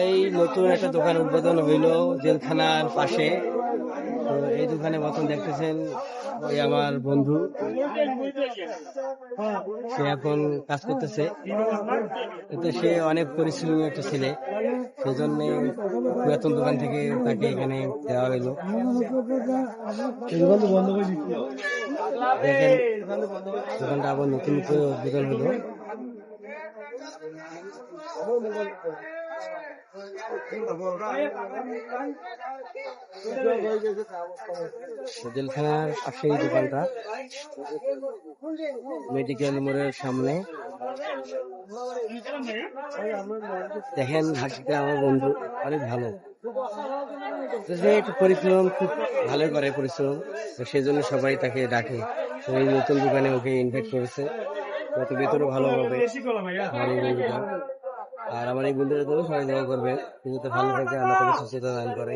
এই নতুন একটা দোকান উদ্বোধন হইল জেলখানার পাশে। তো এই দোকানে মতন দেখতেছেন ওই আমার বন্ধু, সে এখন কাজ করতেছে। এতে সে অনেক পরিশ্রমী একটা ছেলে, সেজন্য পুরাতন দোকান থেকে তাকে এখানে দেওয়া হইলো। দেখেন দোকানটা আবার নতুন করে উদ্বোধন হলো। জেলখানার পাশে এই দোকানটা, মেডিকেল মোড়ের সামনে। দেখেন হাসিটা আমার বন্ধু অনেক ভালো, সে একটু পরিশ্রম খুব ভালো করে পরিশ্রম, সেজন্য সবাই তাকে ডাকে। তো এই নতুন দোকানে ওকে ইনভাইট করেছে, যত ভেতরে ভালো হবে আমার এই বন্ধুটা। আর আমার এই বন্ধুরা তো সবাই দোয়া করবে, কিন্তু তো ভালো থাকে, আল্লাহ তাকে সুস্থতা দান করে।